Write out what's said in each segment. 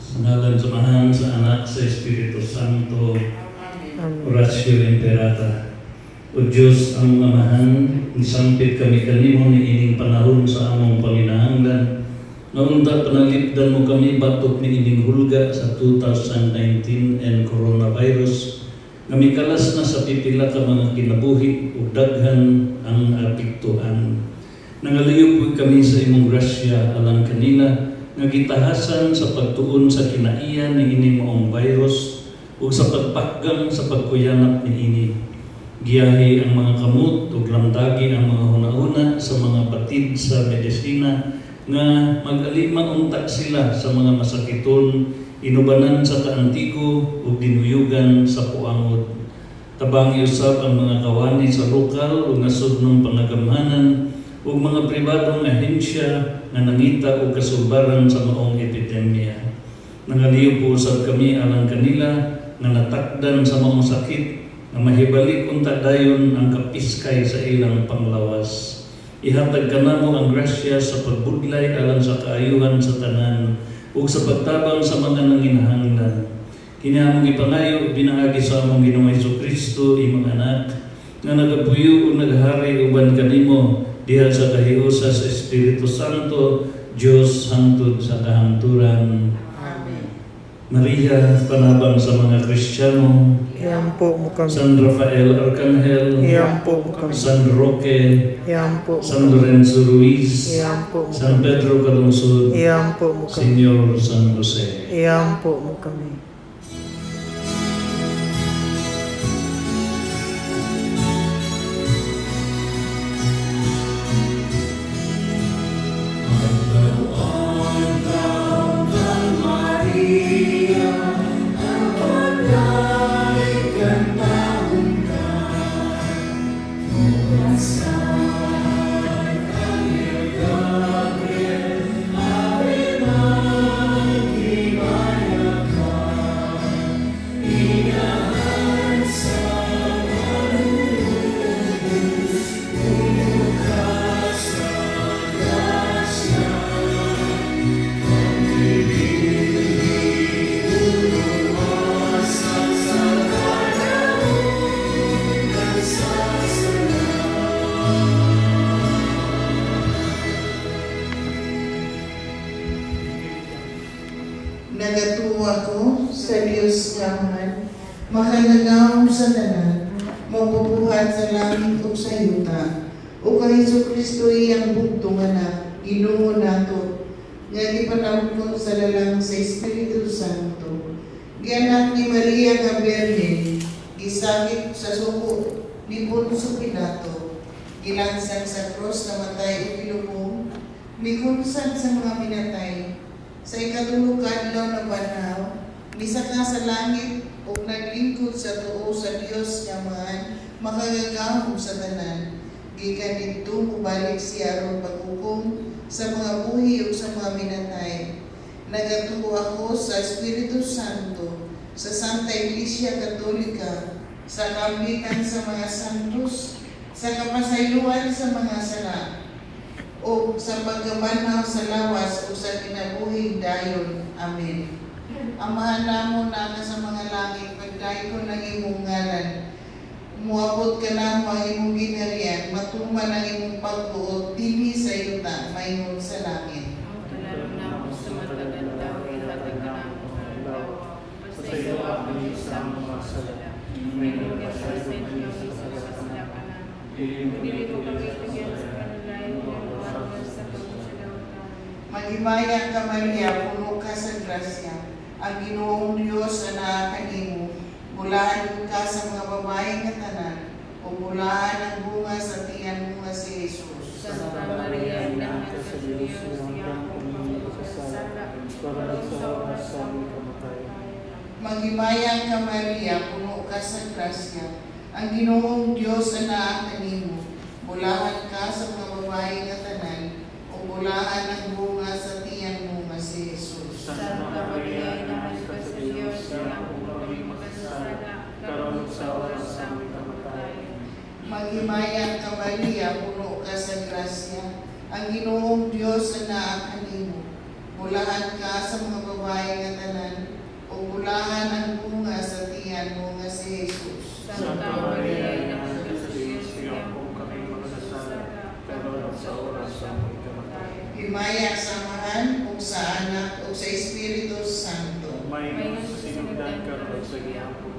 Sa ngalan sa Amahan, sa Anak, sa Espiritu Santo. Rosaryo Imperata. O Diyos ang Amahan, isampit kami kanimo ni ining panahon sa among panginahanglan. Naunta panalipdan mo kami batok ni ining hulga sa 2019 and coronavirus. Namikalas na sa pipila ka mga kinabuhi o daghan ang apektuhan. Nangaliyo po kami sa imong grasya alang kanila nga gitahasan sa pagtuon sa kinaiya ni ini maong virus o sa pagpakgang sa pagkuyanap ni ini. Giyahi ang mga kamot o lamdagi ang mga hunahuna sa mga batid sa medisina nga mag-alima unta sila sa mga masakiton, inubanan sa kaantiko o dinuyugan sa puangod. Tabangi usab ang mga kawani sa lokal o nasod ng pangagamhanan o mga pribadong ahensya nga nangita o kasulbaran sa maong epidemya. Nangaliyo po usab kami alang kanila nga natakdan sa maong sakit nga mahibalik unta dayon ang kapiskay sa ilang panglawas. Ihatag kanamo ang grasya sa pagbudlay alang sa kaayuhan sa tanan ug sa pagtabang sa mga nanginahanglan. Kini among ipangayo binaagi sa among Ginoong Hesukristo imong anak nga nagapuyo ug naghari uban kanimo diha sa kahiusa sa Espiritu Santo, Dios hangtod sa kahangturan. Amen. Maria, panabang sa mga Kristiyano. Iyampo mo kami. San Rafael Arcangel. Iyampo mo kami. San Roque. Iyampo mo San kami. Lorenzo Ruiz. Iyampo mo San kami. Pedro Calungsod. Iyampo mo kami. Señor San Jose. Iyampo mo kami. Nagatuwa ko sa Diyos Amahan, makalagaw sa tanan, mapubuhat sa langit o sa yuta, o kay Jesucristo iyang bugtong anak, Ginoo nato, nga gipanawgon sa lalang sa Espiritu Santo. Gianak ni Maria nga Birhen, gisakit sa suko ni Poncio Pilato, gilansang sa krus na matay o pilubong, mikunsad sa mga minatay, sa ikatulong kadlaw na banaw, misaka sa langit o naglingkod sa tuo sa Dios nga man, makagagahom sa tanan. Gikan dito mubalik siya aron paghukom sa mga buhi o sa mga minatay. Nagatuo ako sa Espiritu Santo, sa Santa Iglesia Katolika, sa kablitan sa mga santos, sa kapasayloan sa mga sala, o sa pagkabanaw sa lawas o sa kinabuhing dayon. Amen. Amahan namo na sa mga langit, pagdayo ko ng imong ngalan. Muabot ka na ang imong ginarian, matuman ang imong pagbuot, dili sa yuta, mayroon sa langit. Ang na ako sa matagal tao, ihatag ka na ako sa tao. Basta iyo ang isa mga sala. Mayroon ka sa sentyo, isa sa sala ka na. Dili ko kami bigyan sa kanulayan ng mga sa pagkasalaw tayo. Maghimayang ka Maria, puno ka sa grasya, ang Ginoong Diyos na kanimo. Bulahan ka sa mga babae nga tanan, o bulahan ang bunga sa tiyan mo nga si Jesus. Santa Maria, Ina ng Diyos, siya ang pagkakasala, parang sa oras sa aming kamatayan. Maghimayang ka Maria, puno ka sa grasya, ang Ginoong Diyos na kanimo. Bulahan ka sa mga babae nga tanan, o bulahan ang bunga sa tiyan mo nga si Jesus. Santa Maria, Ina ng Diyos, siya ang karon sa oras sa aming kamatayan. Maghimayang ka Maria, puno ka sa grasya, ang Ginoong Diyos na kanimo. Bulahan ka sa mga babae nga tanan, Himaya sa Amahan, ug sa Anak, ug sa Espiritu Santo. May kasinundan karon sa gihapon.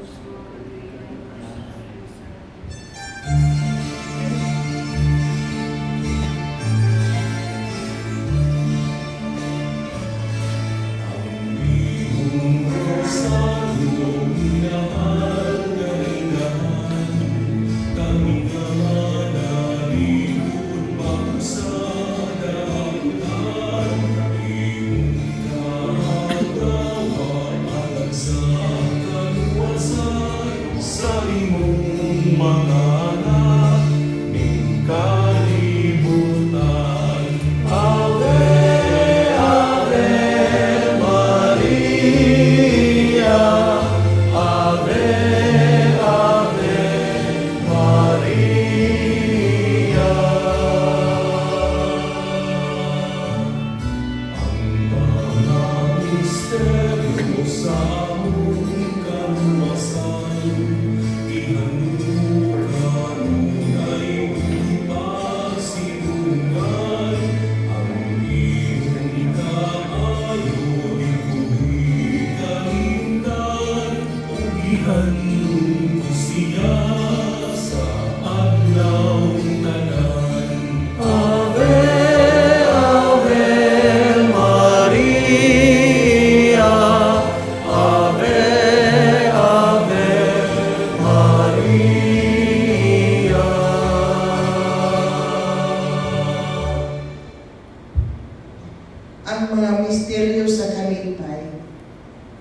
Ang mga misteryo sa Kalipay.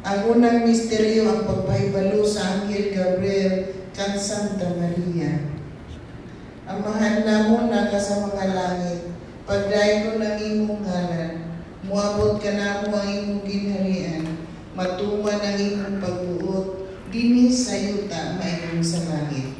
Ang unang misteryo ang pagpahibalo sa Anghel Gabriel kan Santa Maria. Amahan namo na ka sa mga langit, pagdayon ko ng imong ngalan, muabot ka namo ang imong ginharian, matuman ang imong pagbuot, dinhi sa yuta maayong sa langit.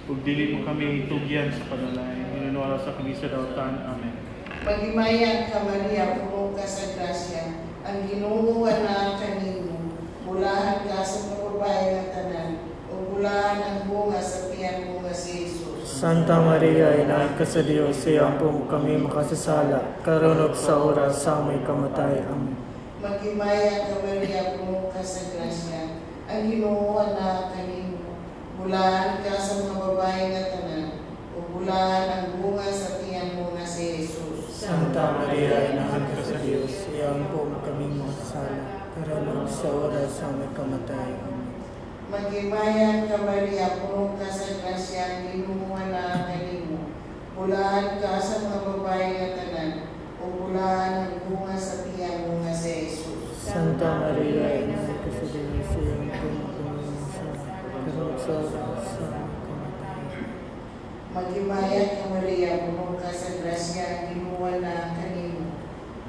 Ug dili mo kami itugyan sa panalangin. Inunuara sa kami sa dautan. Amen. Maghimayang ka Maria, puno ka sa grasya, ang Ginoo na kanimo, bulahan ka sa mga babae nga tanan, o bulahan ang bunga sa tiyan mo nga si Jesus. Santa Maria, Ina ka sa Diyos, iyampo mo kami makasasala, karon ug sa oras sa aming kamatay. Amen. Maghimayang ka Maria, puno ka sa grasya, ang Ginoo na kanimo, bulahan ka sa mga babae nga tanan, o bulahan ang bunga sa tiyan mo nga si Jesus. Santa Maria, Ina ka sa Diyos, iyampo mo kami makasasala, karon ug sa oras sa aming kamatay. Amen. Maghimayang ka Maria, puno ka sa grasya, ang Ginoo na kanimo, bulahan ka sa mga babae nga tanan, o bulahan ang bunga sa tiyan mo nga si Jesus. Santa Maria, Ina ka sa Diyos, iyampo mo kami makasasala, karon ug sa oras sa aming kamatay. Maghimayang ka Maria, puno ka sa grasya, ang Ginoo na kanimo,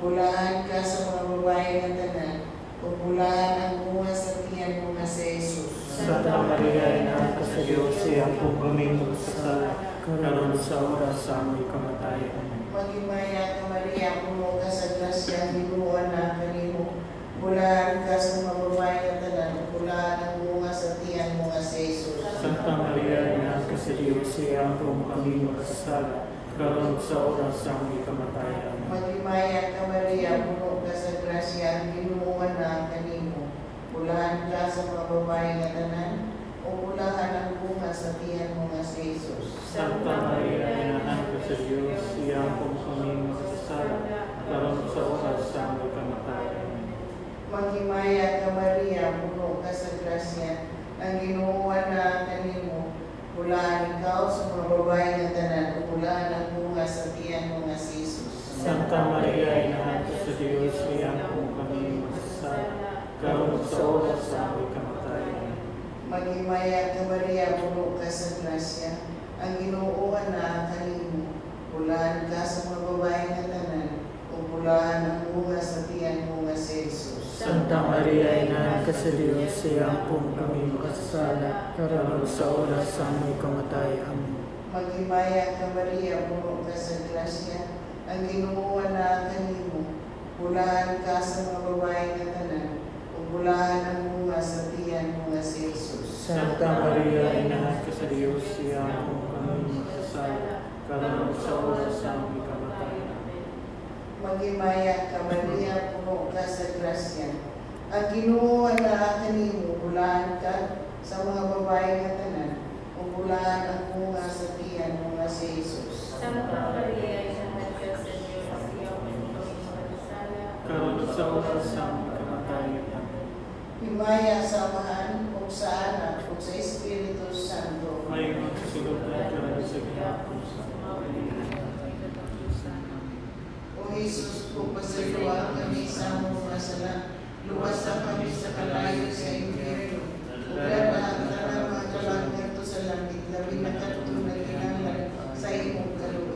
bulahan ka sa mga babae nga tanan, o bulahan ang bunga sa tiyan mo nga si Jesus. Santa Maria, Ina ka sa Diyos, iyampo mo kami makasasala, karon ug sa oras sa aming kamatay. Amen. Maghimayang ka Maria, puno ka sa grasya, ang Ginoo na kanimo, bulahan ka sa mga babae nga tanan, o bulahan ang bunga sa tiyan mo nga si Jesus. Santa Maria, Ina ka sa Diyos, iyampo mo kami makasasala, karon ug sa oras sa aming kamatay. Amen. Maghimayang ka Maria, puno ka sa grasya, ang Ginoo na kanimo, bulahan ka sa mga babae nga tanan, o bulahan ang bunga sa tiyan mo nga si Jesus. Santa Maria, Ina ka sa Diyos, iyampo mo kami makasasala, karon ug sa oras sa aming kamatay. Amen. Maghimayang ka Maria, puno ka sa grasya, ang Ginoo na kanimo, bulahan ikaw sa mga babae nga tanan, o bulahan ang bunga sa tiyan mo nga si Jesus. Santa Maria, Ina ka sa Diyos, iyampo mo kami makasasala, karon ug sa oras sa aming kamatay. Amen. Maghimayang ka Maria, puno ka sa grasya, ang Ginoo na kanimo, bulahan ka sa mga babae nga tanan, o bulahan ang bunga sa tiyan mo nga si Jesus. Santa Maria, Ina ka sa Diyos, iyampo mo kami makasasala, karon ug sa oras sa aming kamatay. Amen. Maghimayang ka Maria, puno ka sa grasya, ang Ginoo na kanimo, bulahan ka sa mga babae nga tanan, o Ugulahan ang bunga sa tiyan mo nga si Jesus. Santa Maria, Ina ka sa Diyos, siya kung kami magsasala, karon sa oras sa aming kamatayan. Maghimaya ka, Maria, puno ka sa grasya. Ang Ginoo na kanimo, ugulahan ka sa mga babae nga tanan. Ugulahan ang bunga sa tiyan mo nga si Jesus. Santa Maria, Ina ka sa Diyos, siya kung kami magsasala, Karon sa oras sa aming kamatayan. Himaya sa Amahan, o sa Anak, o sa Espiritu Santo. May magsusulot na karon sa gihapon. O Jesus, kung pasaluan kami sa among mga sala, luwas na kami sa kalayo sa impyerno. Ugad na ang tanang mga kalanggan to sa langit, labi na katutunag kinanglan sa imong kaluoy.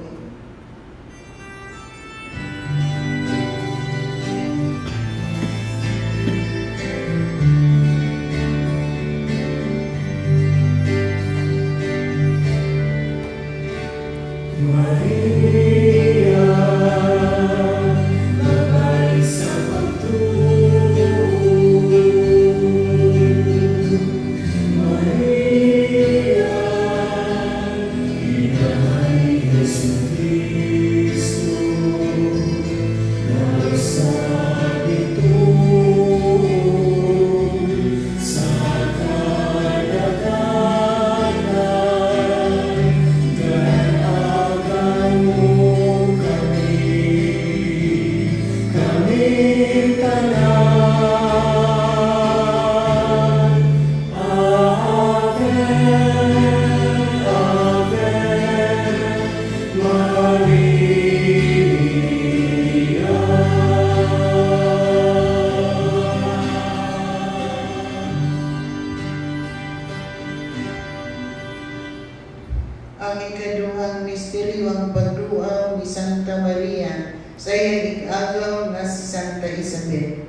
Ang ikaduhang misteryo ang pagduaw ni Santa Maria sa iyang ig-agaw nga si Santa Isabel.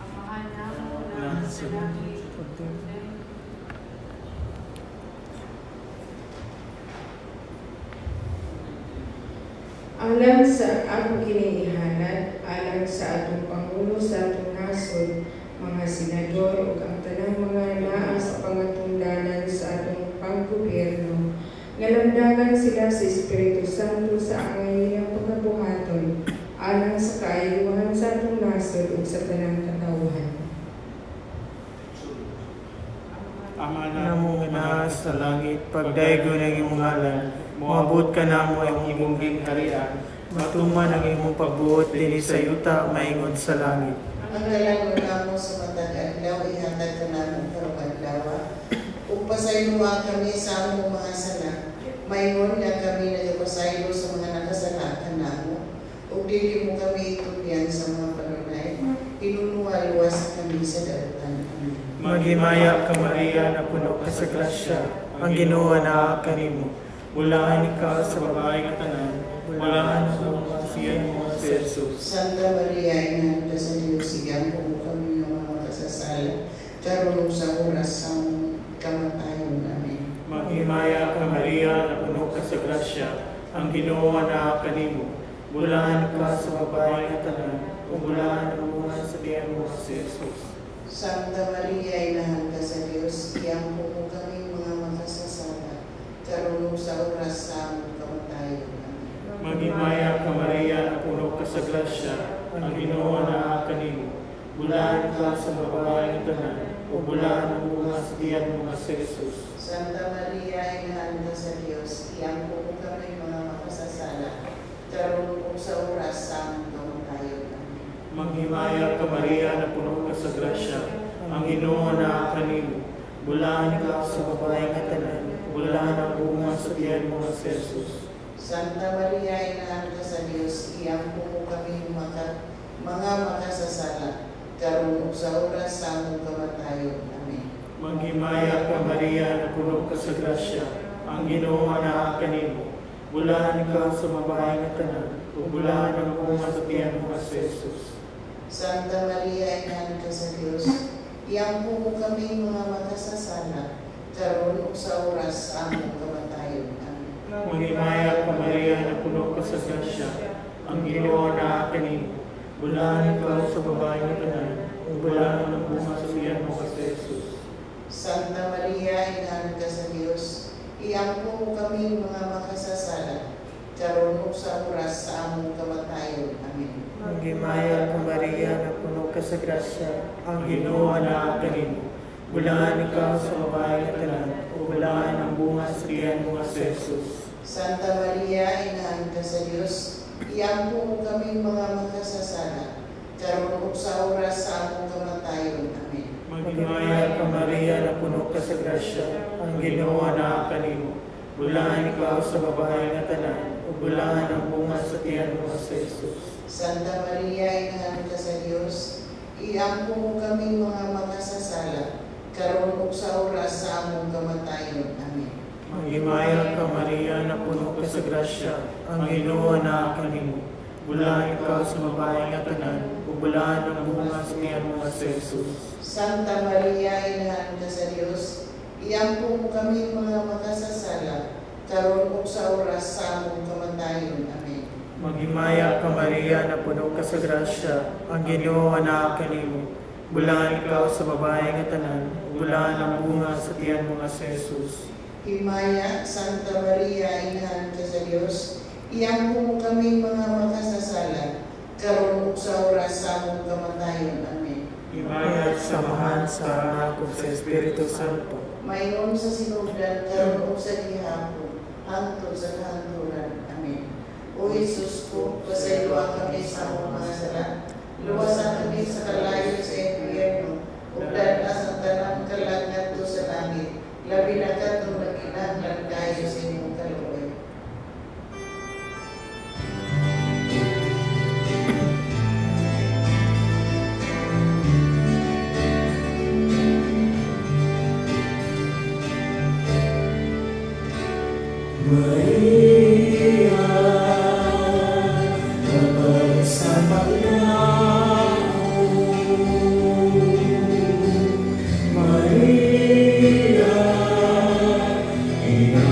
Amahan namo na sa langit. Alang sa akong kiniihanat, alang sa atong Pangulo sa atong nasod, mga senador ug ang tanang mga naa sa pangatundanan sa atong panggobyerno, ngalamdagan sila sa Espiritu Santo sa angayang pagkabuhaton, alang sa kaayuhan sa atong nasod ug sa tanang katawhan. Ama namong nga sa langit, pagdaygo ng imong ngalan, moabot ka namo ang imong gingharian, matuman ang imong pagbuot dinhi sa yuta maingon sa langit. Ang kailangan namo sa matag adlaw, ihatag ka namin karong adlaw. Ug pasayloa kami sa among mga sala. Mayroon nga kami nagapasaylo sa mga nakasala namo. Ug dili mo kami itugyan sa mga panunay. Inunuwa-luwas kami sa dalutan. Amen. Maghimaya ka Maria na puno ka sa grasya, ang Ginoo na kanimo. Bulaan ka sa babae nga tanan, bulaan ang mga siyan mo si Jesus. Santa Maria, Ina ka sa Diyos, sigang po kami ng mga makasasala, karon sa oras sa kamatayon namin. Maghimaya ka Maria na puno ka sa grasya, ang Ginoo na kanimo. Bulaan ka sa babae nga tanan, bulaan ang mga siyan mo si Jesus. Santa Maria, Ina ka sa Diyos, sigang po kami mga makasasala, karon sa oras sa kamatayon namin. Maghimaya ka Maria na puno ka sa grasya, ang Ginoo na kanimo. Bulaan ka sa babae nga tanan, o bulaan ang mga siyan mo si Jesus. Santa Maria, Ina ka sa Diyos, sigang po kami mga makasasala, karon sa oras sa kamatayon namin. Maghimaya ka Maria na puno ka sa grasya, ang Ginoo na kanimo. Bulaan ka sa babae nga tanan, bulaan ang bunga sa tiyan mo si Jesus. Santa Maria, Ina ka sa Diyos, iyang po kami mga makasasala, karon sa oras sa among kamatayon. Amen. Maghimaya ka Maria na puno ka sa grasya, ang Ginoo na kanimo. Bulaan ka sa babae nga tanan, o bulaan ang bunga sa tiyan mo si Jesus. Santa Maria, Ina ka sa Diyos, iyang po kami mga makasasala, karon sa oras sa among kamatayon. Amen. Maghimaya ka Maria na puno ka sa grasya, ang Ginoo na kanimo. Bulaan ka sa babae nga tanan, o ug bulahan ng bunga sa tiyan mo kasi Jesus. Santa Maria, Ina ka sa Dios, iampo mo kami mga makasasala, karon ug sa oras sa among kamatayon. Amen. Magimaya ka Maria, na puno ka sa grasya, ang Ginoo na kanimo. Bulahan ikaw sa babae nga tanan, ug bulahan ang bunga sa tiyan mo kasi Jesus. Santa Maria, Ina ka sa Dios, iampo mo kami mga makasasala, karon ug sa oras sa among kamatayon. Amen. Magimaya ka Maria, na puno ka sa grasya, ang Ginoo na kanimo. Bulahan ikaw sa babae nga tanan, ug bulahan ang bunga sa tiyan mo kasi Jesus. Santa Maria, Ina ka sa Dios, iampo mo kami mga makasasala, karon ug sa oras sa among kamatayon. Amen. Magimaya ka Maria, na puno ka sa grasya, ang Ginoo na kanimo. Bulahan ikaw sa babae nga tanan, ug bulahan ang bunga sa tiyan mo kasi Jesus. Santa Maria, Ina ka sa Dios, iampo mo kami mga makasasala, karon ug sa oras sa among kamatayon. Amen. Magimaya ka Maria, na puno ka sa grasya, ang Ginoo na kanimo. Bulahan ikaw sa babae nga tanan, ug bulahan ang bunga sa tiyan mo kasi Jesus. Himaya, Santa Maria, Ina ka sa Dios, iampo mo kami mga makasasala, karon ug sa oras sa among kamatayon. Amen. Himaya at samahan sa Anak ug sa Espiritu Santo. Mayroon sa sinugdan, karon ug sa gihapon, hangtod sa kahanturan. Amen. O Jesus ko, pasayloa kami sa among mga sala, luwasan kami sa kalayo sa impyerno, ug dalas ang tanang kalag ngadto sa langit, labi na kadtong nagkinahanglan kayo sa imong kaluoy. Maria, kapag sa paglaon, Maria, Ina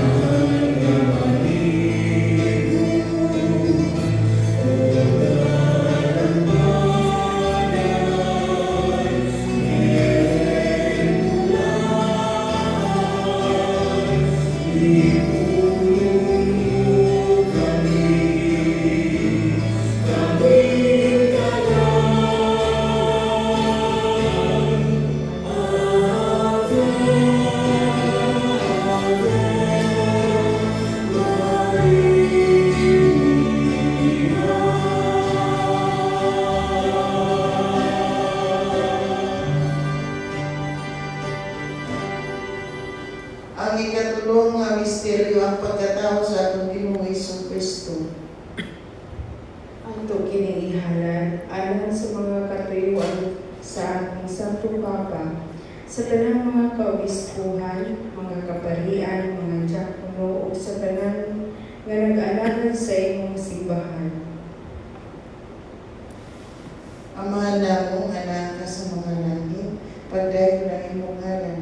ng Malibu, o dalang banay, niyeng ulay, Ang ikatulong nga misteryo ang pagkatao sa atong Ginoong Hesus Kristo. Ang kining ihalad alang sa mga katuyuan sa ating Santo Papa, sa tanang mga kaobispuhan, mga kaparian, mga diakono, o sa tanang nga nag-aalagan sa imong simbahan. Amahan namong anak ka sa mga langit, pagdayon ng imong ngalan,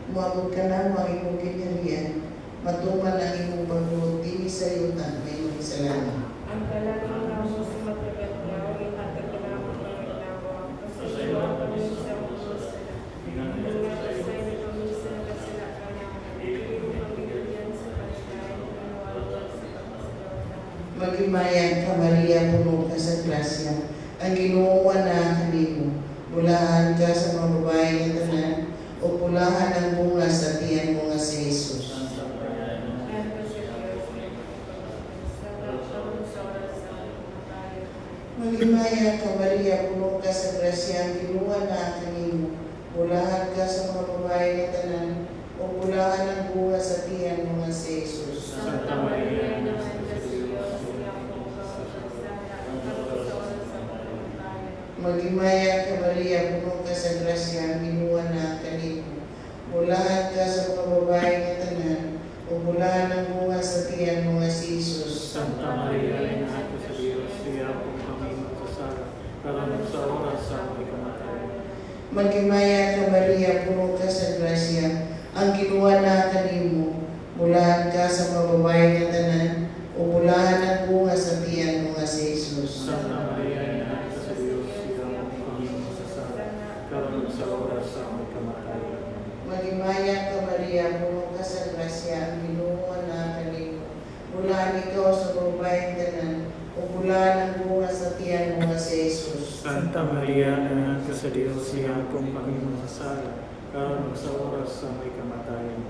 umabot ka na ang imong kinarian, matuman ang imong pagbuot, dili sa yutan, may imong salamat. Ang talagang namo sa matagal niya, ihatag ka naman ng inawa, kasi iwa kami sa mga sila. Mga kasay na kami sa kasalanan, hindi ko pagigyan sa kasalanan, inuwalan sa kasalanan. Maghimayang ka Maria, puno ka sa grasya, ang Ginoo na kanimo, bulahan ka sa mga babae nga tanan, o bulahan ang bunga sa tiyan mo nga si Jesus. Maghimaya ka Maria, puno ka sa grasya, ang Ginoo na kanimo, bulahan ka sa mga babae nga tanan, o bulahan ang bunga sa tiyan mo nga si Jesus. Santa Maria, Ina ng Diyos, iampo ka sa kasalanan, at sa oras sa kamatayon. Maghimaya ka Maria, puno ka sa grasya, ang Ginoo na kanimo, bulahan ka sa mga babae nga tanan, o bulahan ang bunga sa tiyan mo nga si Jesus. Santa Maria, Ina ko sa Diyos, iampo kami magsasala, karon sa oras sa aming kamatayon. Maghimaya ka Maria, puno ka sa grasya, ang Ginoo na kanimo, bulahan ka sa mga babae nga tanan, o bulahan ang bunga sa tiyan mo nga si Jesus. Santa Maria, Ina ko sa Diyos, iampo kami magsasala, kamatayon. Magimaya ka Maria, puno ka sa grasya, ang Ginoo na kanimo. Bulaan ikaw sa babaeng tanan, o bulaan ang bunga sa tiyan mo nga si Jesus. Santa Maria, Anak ka sa Diyos, siya kong Panginoon sa sala, karon ug sa oras sa may kamatayon.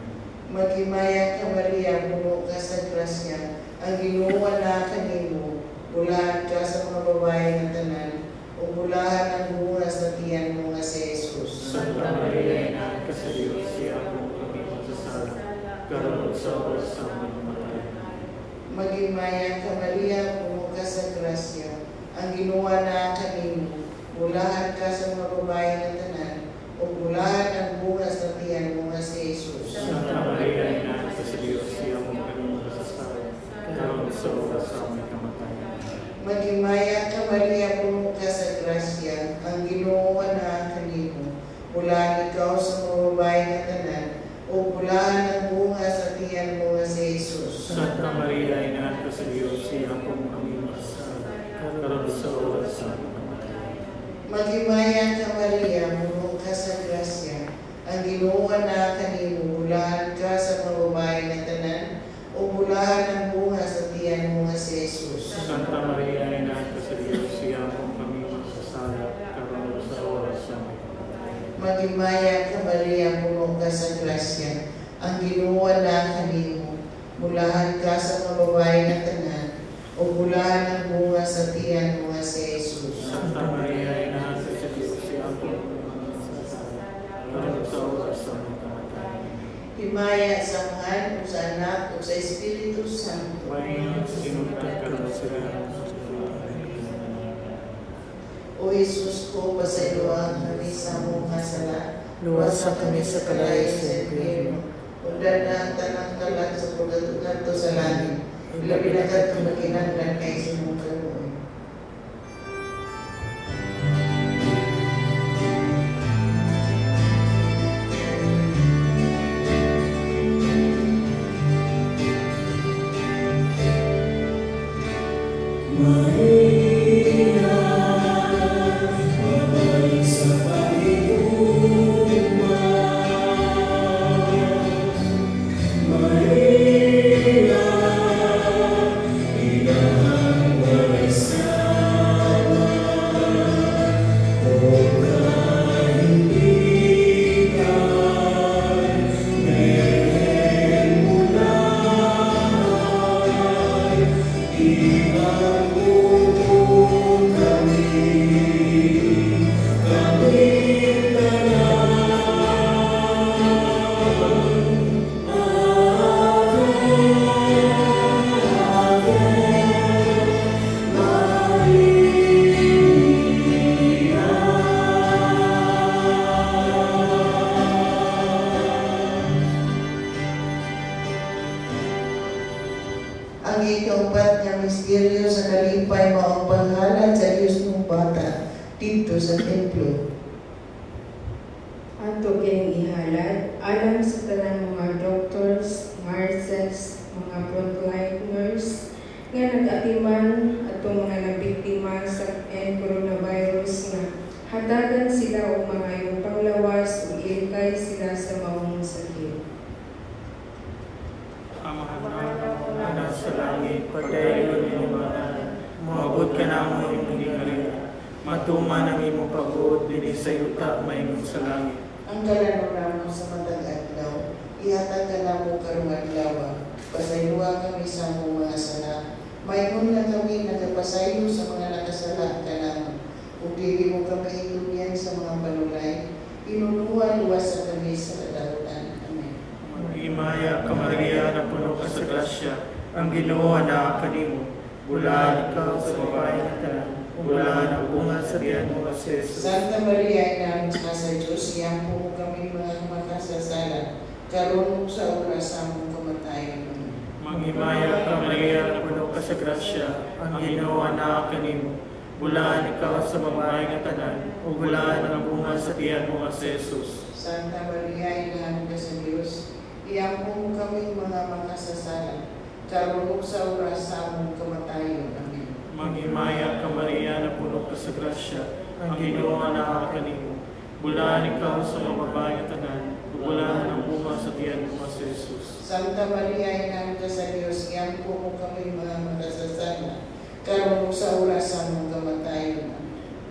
Magimaya ka Maria, puno ka sa grasya, ang Ginoo na kanimo. Bulaan ka sa mga babaeng tanan, o bulaan ang bunga sa tiyan mo nga si Jesus. Santa Maria, Anak ka sa Diyos, siya kong Panginoon sa sala, karon ug sa oras sa may kamatayon. Magimaya ka Maria, puno ka sa grasya, ang Ginoo na kanimo. Bulaan ka sa mga babaeng tanan, o bulaan ang bunga sa tiyan mo nga si Jesus. Santa Maria, Anak ka sa Diyos, siya kong Panginoon sa sala, karon ug sa oras sa may kamatayon. Magimaya ka Maria, puno ka sa grasya, ang Ginoo na kanimo. Bulaan ikaw sa mga babaeng tanan, o bulaan ang bunga sa tiyan mo nga si Jesus. Santa Maria, Anak ka sa Diyos, siya kong Panginoon sa sala, karon ug sa oras sa may kamatayon. Magimaya ka Maria, puno ka sa grasya, ang Ginoo na kanimo. Bulaan ka sa mga babaeng tanan, o bulaan ang bunga sa tiyan mo nga si Jesus. Santa Maria, Anak ka sa Diyos, siya kong Panginoon sa sala, karon ug sa oras sa may kamatayon. Magimaya ka Maria, puno ka sa grasya, ang Ginoo na kanimo. Bulaan ka sa mga babaeng tanan, o bulaan ang bunga sa tiyan mo nga si Jesus. Santa Maria, Anak ka sa Diyos, siya kong Panginoon sa sala, karon ug sa oras sa may kamatayon. Himaya sa Mahal, o sa Anak, o sa Espiritu Santo. Mahingat sinunod karon sa lahat. O Jesus ko, pasayloan kami sa mong kasala. Luwasa kami sa kalay sa impyerno. Undan na ang tanang kalat sa pagkatugan to sa langit. Ilabi na ka itong makinanglan kay simong kaluoy. Ang ikaupat nga misteryo sa Kalipay mao ang panghalad sa Dios ng bata dito sa templo. Ato kining ihalad alang sa tanang mga doctors, nurses, mga frontliners nga nag-atiman atong mga nabiktima sa coronavirus nga hatagan sila og mga iyong panglawas ug ilkay sila sa maong sakit. Amahan na sa langit, pagdayon ng mga maabot ka na mo imong gingaria. Matuman ang imong pagbuot dinhi sa yuta maingon sa langit. Ang kalanong mo sa matag adlaw, ihatag ka na mo karong adlaw. Pasayloa kami sa among mga sala. Mayroon na kami nagapasaylo sa mga nakasala ka naman. Kung dili mo kami ilunyan sa mga panulay, inuluwa-luwas sa kami sa kadautan. Amen. Magimaya ka Maria, na puno ka sa grasya, ang Ginoo na kanimo. Bulaan ikaw sa babae na tanan, bulaan ang bunga sa tiyan mo si Jesus. Santa Maria, Ina ka sa Diyos, iyang po kami mga makasasala, karon sa oras sa among kamatayon. Amen. Magimaya ka Maria, na puno ka sa grasya, ang Ginoo na kanimo. Bulaan ikaw sa babae na tanan, o bulaan ang bunga sa tiyan mo si Jesus. Santa Maria, Ina ka sa Diyos, iyang po kami mga makasasala, karon sa oras sa among kamatayon. Amen. Magimaya ka Maria, na puno ka sa grasya, ang Ginoo na kanimo. Bulaan ikaw sa mga babae nga tanan, ug bulaan ang bunga sa tiyan mo nga si Jesus. Santa Maria, Ina ka sa Diyos, iyan po mo kami mga makasasala, karon sa oras sa among kamatayon.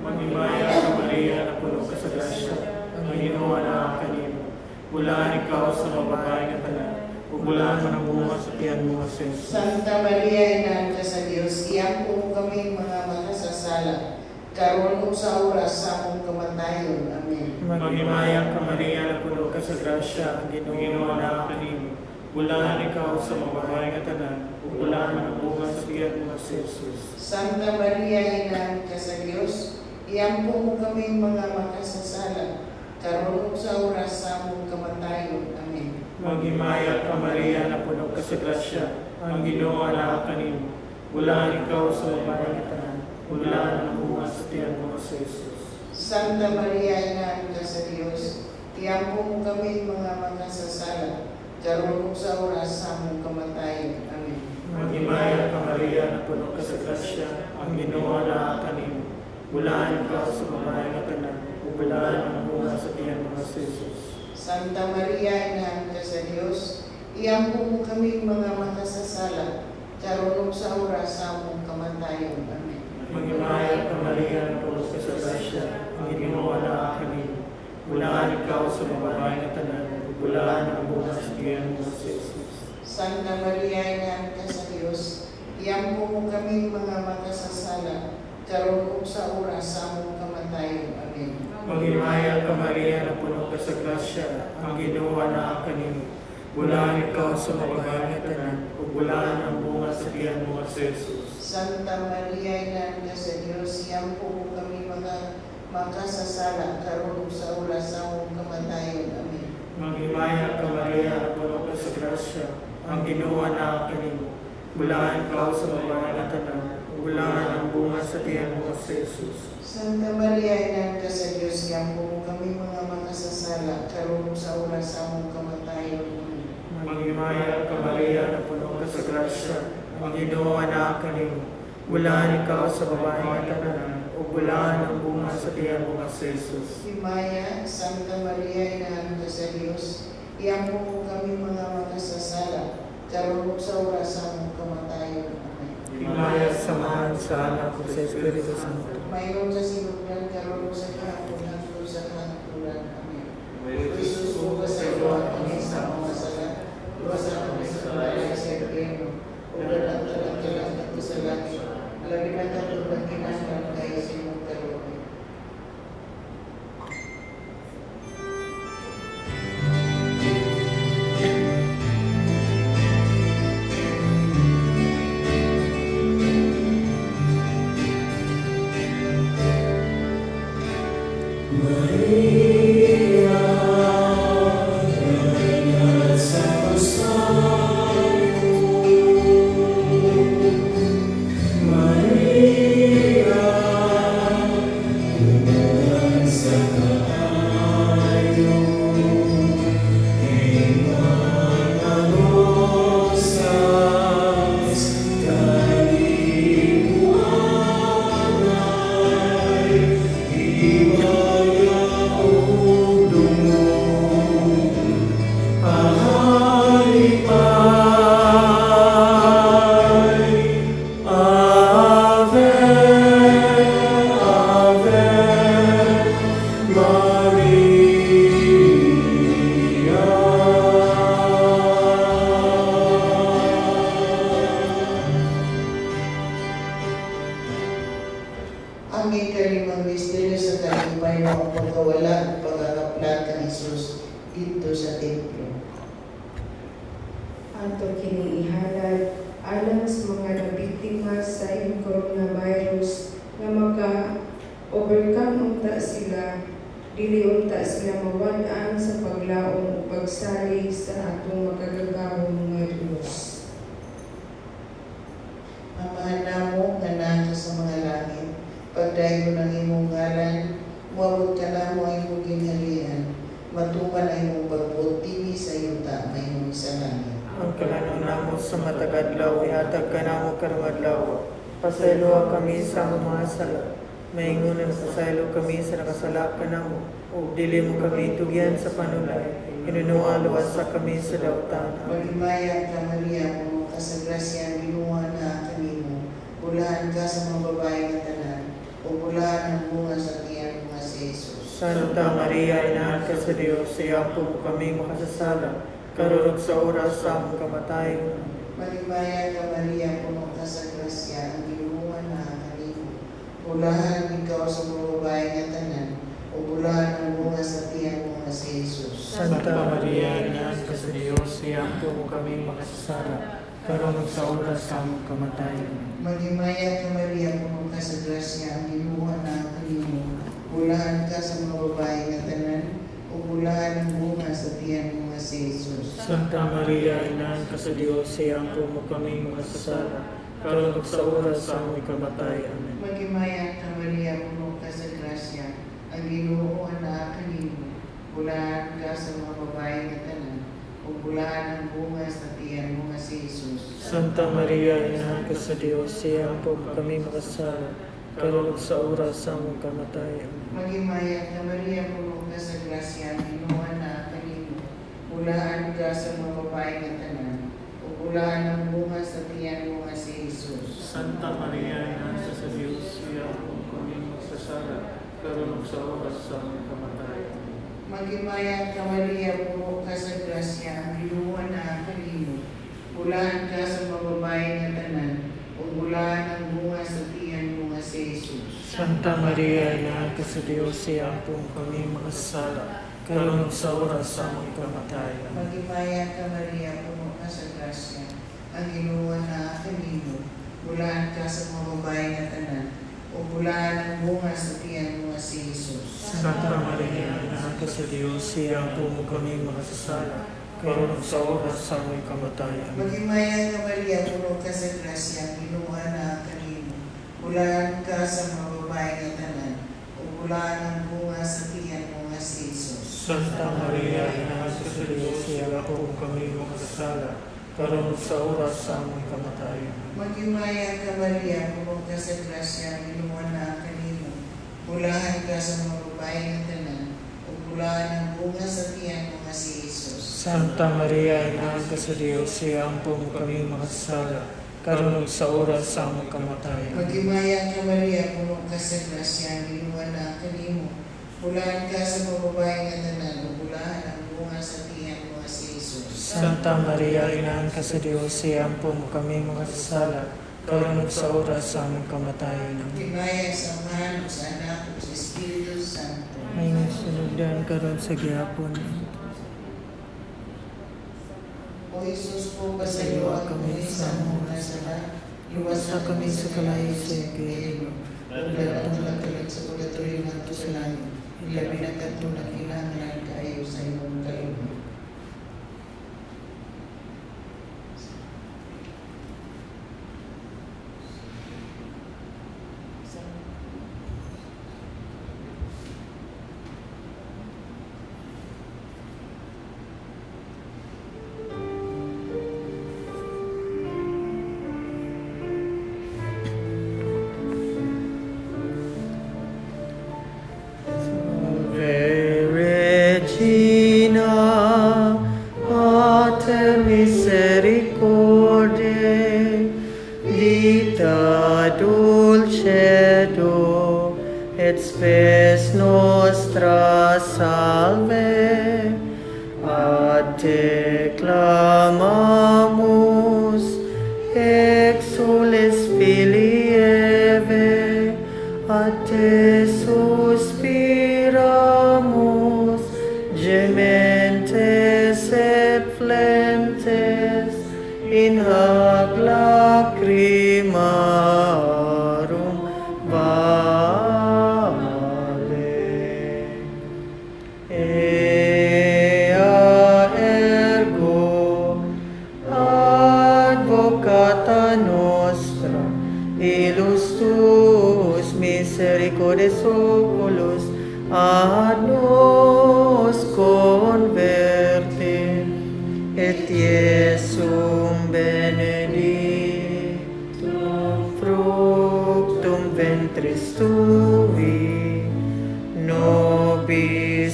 Maghimaya ka Maria, na puno ka sa grasya, ang Ginoo na kanimo. Bulaan ikaw sa mga babae nga tanan, ug bulaan man ang bunga sa tiyan mo nga si Jesus. Santa Maria, Ina ka sa Diyos, iyan po mo kami mga makasasala, karon sa oras sa among kamatayon. Amen. Maghimaya ka Maria, na puno ka sa grasya, ang Ginoo na kanimo. Bulaan ikaw sa mga babae nga tanan, ug bulaan man ang bunga sa tiyan mo nga si Jesus. Santa Maria, Ina ka sa Diyos, iyan po mo kami mga makasasala, karon sa oras sa among kamatayon. Amen. Maghimaya ka Maria, na puno ka sa grasya, ang Ginoo na kanimo. Bulaan ikaw sa mga babae nga tanan, ug bulaan man ang bunga sa tiyan mo nga si Jesus. Santa Maria, Ina ka sa Diyos, iyan po mo kami mga makasasala, karon sa oras sa among kamatayon. Amen. Maghimaya ka Maria, na puno ka sa grasya, ang Ginoo na kanimo. Bulaan ikaw sa babae nga tanan, ug bulaan ang bunga sa tiyan mo nga si Jesus. Santa Maria, Ina ka sa Diyos, iyan po mo kami mga makasasala, karon sa oras sa among kamatayon. Amen. Maghimaya ka Maria, na puno ka sa grasya, ang Ginoo na kanimo. Bulaan ikaw sa mga babae nga tanan, ug bulaan ang bunga sa tiyan mo nga si Jesus. Santa Maria, Ina ka sa Diyos, iyan po mo kami mga makasasala, karon sa oras sa among kamatayon. Amen. Maghimaya ka Maria, na puno ka sa grasya, ang Ginoo na kanimo. Bulaan ikaw sa mga babae nga tanan, ug bulaan ang bunga sa tiyan mo nga si Jesus. Santa Maria, Ina ka sa Diyos, iyan po mo kami mga makasasala, karon sa oras sa among kamatayon. Amen. Maghimaya ka Maria, na puno ka sa grasya, ang Ginoo na kanimo. Bulaan ikaw sa mga babae nga tanan, ug bulaan ang bunga sa tiyan mo nga si Jesus. Santa Maria, Ina ka sa Diyos, iyan po mo kami mga makasasala, karon sa oras sa among kamatayon. Amen. Maghimaya ka Maria, na puno ka sa grasya, ang Ginoo na kanimo. Bulaan ikaw sa babae nga tanan, ug bulaan ang bunga sa tiyan mo nga si Jesus. Himaya, Santa Maria, Ina ka sa Diyos, iyan po mo kami mga makasasala, karon sa oras sa among kamatayon. Amen. Himaya samahan sa anak ko sa Espiritu Santo. Mayroon sa sinugdan, karon sa kahaponan, sa kahaponan. Amen. O Jesus, bukas sa iyo at kami sa mga sala, bukas sa kami sa balay sa impyerno, o dalang talang ko sa langit, lagi na katulad ng kinasal kayo sa imong karoon. Ang ikalimang misteryo sa Kalipay na ang pagkawala at pagkakaplat ng Jesus dito sa templo. Ato kini ihalad alang sa mga nabiktima sa coronavirus nga maka-overcome unta sila, dili unta sila mawad-an sa paglaom ug pagsalig sa atong makagagahong nga Dios. Amahan namo nga nasa sa mga langit, pagdayon ng imong ngalan, muabot ka na mo ang imong gingharian, matuman ang imong pagbuot dinhi sa yuta mayong sa langit. Ang kalanon namo sa matagadlaw, ihatag ka namo karong adlaw. Pasaylo kami sa among mga sala. Maingunan pasaylo kami sa nakasala ka namo. O dili mo kami tugyan sa panulay, inunuwa luwas sa kami sa dautan. Maghimaya ka Maria, puno ka sa grasya, ginuha na kanimo. Bulahan ka sa mga babae nga tanan, o bulahan ang bunga sa tiyan nga si Jesus. Santa Maria, Inahan ka sa Diyos, iampo mo kami makasasala, karunod sa oras sa among kamatayon. Maghimaya ka Maria, puno ka sa grasya, ang ginuha na kanimo. Bulahan ikaw sa mga babae nga tanan, o bulahan ang bunga sa tiyan mo nga si Jesus. Santa Maria, Inahan ka sa Diyos, iampo mo kami makasasala, karunod sa oras sa among kamatayon. Maghimaya ka Maria, puno ka sa grasya, ang ginuha na kanimo. Bulahan ka sa mga babae nga tanan, o bulahan ang bunga sa tiyan mo nga si Jesus. Santa Maria, Inahan ka sa Diyos, iampo mo kami makasasala, karunod sa oras sa among kamatayon. Maghimaya ka Maria, puno ka sa grasya, ang Ginoo na kanimo. Bulahan ka sa mga babae nga tanan, o bulahan ang bunga sa tiyan mo nga si Jesus. Santa Maria, Inahan ka sa Diyos, iampo mo kami makasasala, karunod sa oras sa among kamatayon. Maghimaya ka Maria, puno ka sa grasya, ang Ginoo na kanimo. Bulahan ka sa mga babae nga tanan, o bulahan ang bunga sa tiyan mo nga si Jesus. Santa Maria, Inahan ka sa Diyos, iampo mo kami makasasala, karunod sa oras sa among kamatayon. Maghimaya ka Maria, puno ka sa grasya, ang Ginoo na kanimo. Bulahan ka sa mga babae nga tanan, o bulahan ang bunga sa tiyan mo nga si Jesus. Santa Maria, Inahan ka sa Diyos, iampo mo kami makasasala, karunod sa oras sa among kamatayon. Maghimaya ka Maria, puno ka sa grasya, ang Ginoo na kanimo. Bulahan ka sa mga babae nga tanan, o bulahan ang bunga sa tiyan mo nga si Jesus. Santa Maria, Inahan ka sa Diyos, iampo mo kami makasasala, karunod sa oras sa among kamatayon. Maghimaya ka Maria, puno ka sa grasya, ang Ginoo na kanimo. Bulahan ka sa mga babae nga tanan, o bulahan ang bunga sa tiyan mo nga si Jesus. Santa Maria, Inahan ka sa Diyos, iampo mo kami makasasala, karunod sa oras sa among kamatayon. Maghimaya ka Maria, puno ka sa grasya, ang Ginoo na kanimo. Bulahan ka sa mga babae nga tanan, o bulahan ang bunga sa tiyan mo nga si Jesus. Santa Maria, Inahan ka sa Diyos, iampo mo kami makasasala, karunod sa oras sa among kamatayon. Maghimaya ka Maria, puno ka sa grasya, ang Ginoo na kanimo. Bulahan ka sa mga babae nga tanan, o bulahan ang bunga sa tiyan mo nga si Jesus. Santa Maria, Inahan ka sa Diyos, iampo mo kami makasasala, karunod sa oras sa among kamatayon. Maghimaya sa Ama, sa Anak, ug sa Espiritu Santo. May nasunugdan karon sa gihapon. O Jesus po, pasaywa kami sa mga sala. Iwasa kami sa kalayas kay Pagdating lang sa pagkatuloy ng kasalanan. Ilabi na kanto na kinahanglan kayo sa iyong kalooban. Regina, Pater misericordiae, vita dulcedo, et spes nostra salve, a te clamamus, exules filii Eve, a te suspiramus, gementes et flentes, in hac lacrimarum vale. Ea ergo advocata nostra, ilus tuus misericordes oculos ad nos converte, et Iesum benedictum fructum ventris tui, nobis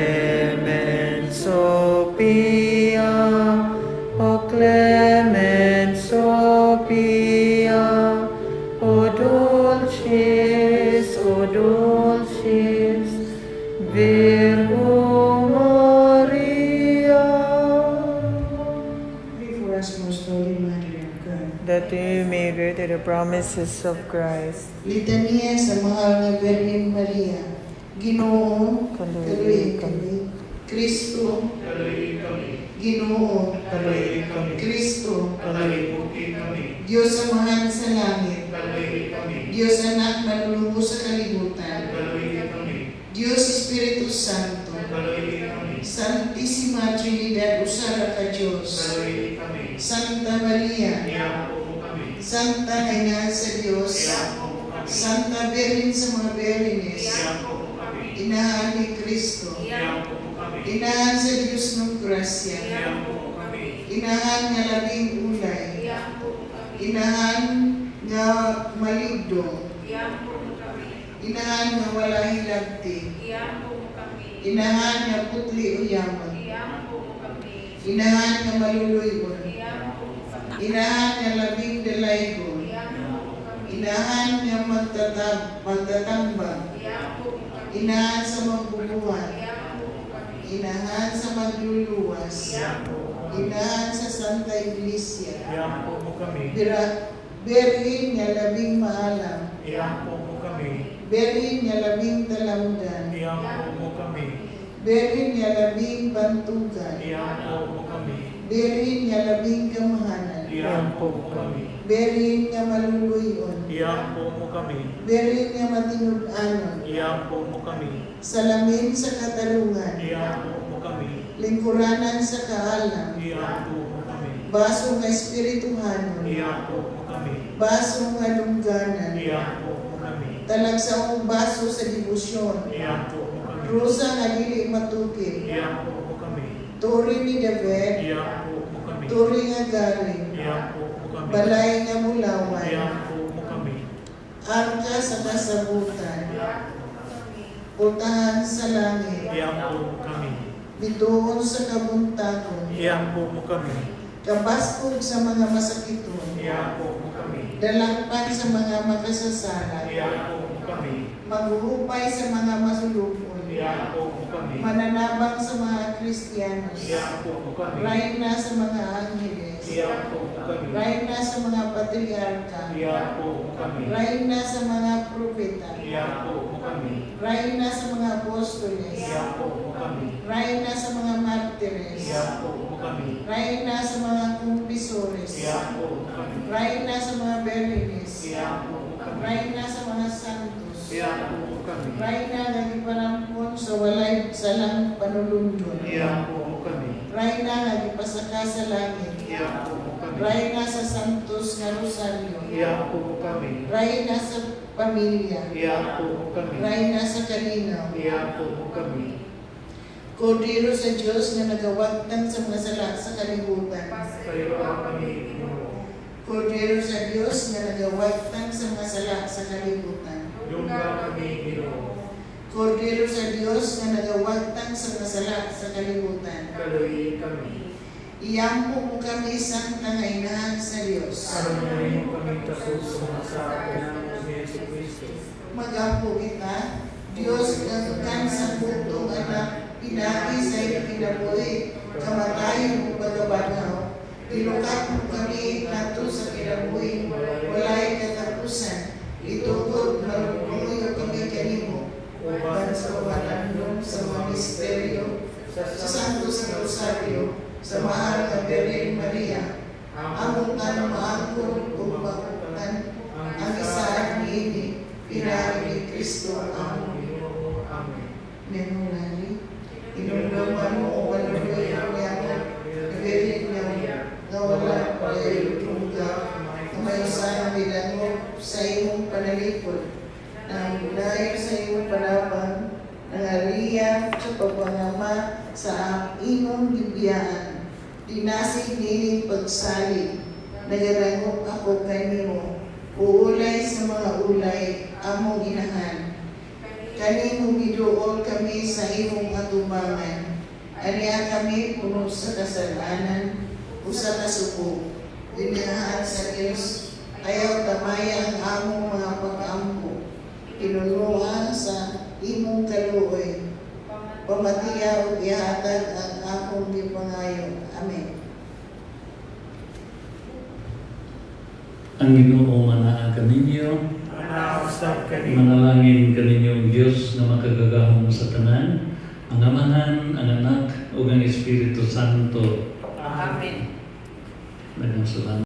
Clemens Sophia, O Clemens Sophia, O dulcis, Virgo Maria. Pray for us, Most Holy Mother of God. That we may read the promises of Christ. Litania sa mahal na Virgin Maria, Ginoo, kaluhin kami. Kristo, Kaluhin kami. Ginoo, Kaluhin kami. Kristo, Kaluhin kami. Diyos amahan sa langit, Kaluhin kami. Diyos anak manlulubo sa kalibutan, Kaluhin kami. Diyos Espiritu Santo, Kaluhin kami. Santissima Trinidad, usara ka Diyos, Kaluhin kami. Santa Maria, Iyampo mo kami. Santa Ina sa Diyos, Iyampo mo kami. Santa Virgin sa mga Virgines, Iyampo mo kami. Inahan ni Kristo, Iyampo mo kami. Inahan sa Diyos ng grasya, Iyampo mo kami. Inahan nga labing ulay, Inahan nga maligdo, Inahan nga wala hilagti, Inahan nga putli o yaman, Inahan nga maluluyon, Inahan nga labing dalaygon, Inahan nga magtatambang, Inahan sa magbubuhat, Inahan sa magluluwas, Inahan sa Santa Iglesia, Iyampo mo kami. Berhin nga labing maalam, Iyampo mo kami. Berhin nga labing talamdan, Iyampo mo kami. Berhin nga labing bantugan, Iyampo mo kami. Berhin nga labing kamahanan, Iyampo mo kami. Berhin nga maluluyon, Iyampo mo kami. Berhin nga matinud-anon, Iyampo mo kami. salamin sa katarungan, Iyampo mo kami. lingkuranan sa kaalam, Iyampo mo kami. baso nga espirituhanon, Iyampo mo kami. baso nga lungganan, Iyampo mo kami. talagsaong baso sa debosyon, Iyampo mo kami. Rosa nga dili matukid, Iyampo mo kami. Turi ni David, Iyampo mo kami. Turi nga galing, Iyampo mo kami. balay nga mulawan, Iyampo mo kami. arka sa kasabutan, putahan sa langit, Iyampo mo kami. bituon sa kabuntakon, Iyampo mo kami. kabaskog sa mga masakiton, Iyampo mo kami. dalangpan sa mga makasasala, Iyampo mo kami. maghuhupay sa mga masulupon, Iyampo mo kami. mananabang sa mga Kristiyanos, Iyampo mo kami. rayna sa mga angeles, Iyampo mo kami. rayna sa mga patriarka, Iyampo mo kami. rayna sa mga propeta, Iyampo mo kami. rayna sa mga apostoles, Iyampo mo kami. rayna sa mga martires, Iyampo mo kami. rayna sa mga kumpisores, Iyampo mo kami. rayna sa mga berlines, Iyampo mo kami. rayna sa mga santos, Iyampo mo kami. rayna nga gipanampon sa walay salang panulundon, Iyampo mo kami. rayna nga gipasaka sa langit, Iyampo mo kami. rayna sa Santos nga Rosaryo, Iyampo mo kami. rayna sa pamilya, Iyampo mo kami. rayna sa kalinaw, Iyampo mo kami. Kordero sa Diyos nga nagawagtan sa mga sala sa kalibutan, Kayo ang kami, Ginoo. Kordero sa Diyos nga nagawagtan sa mga sala sa kalibutan, Dungga kami, Ginoo. Kordero sa Diyos nga nagawagtan sa mga sala sa kalibutan, Kaluhin kami. iyampo mo kami santa nga inahan sa Diyos. Aron mo rin kami tapos sa kanang si Yesu Cristo. Magampo kita, Diyos kang sa butong anak, pinagi sa iyong kinabuhi, kamatayon mo pagkabanaw, tilukak mo kami nato sa kinabuhi, walay katapusan, itugod marununguyo kami kanimo, uban sa panandong sa mga misteryo, sa Santos nga Rosaryo, sa mahal na Virgin Maria, among nga maangkon o makutan, ang isahan niini, pinari ni Kristo ang Ginoo. Amen. memorari, inundaman mo o waluloy ang yaman, Virgin nga wala pagayutungga, na may usahan bilango sa imong panalipod, na budayo sa imong panabang, ng aliyah sa pagpangama sa imong gibiyaan, dinasig nining pagsalig, nagarangok ako kanimo, uulay sa mga ulay, among inahan. Kanimo giduol kami sa imong atubangan. Aniya kami puno sa kasalanan, usa ka suko. Dinahan sa Dios, ayaw tamaya ang among mga pag-ampo. Kinunuha sa imong kaluoy. Pamatiya o ihatag ang akong gipangayo. Amen. Ang Ginoo manaa kaninyo, Anausap kami. manalangin kaninyo ang Dios na makagagahom sa tanan, ang Amahan, ang Anak, ug ang Espiritu Santo. Amen. Daghang salamat.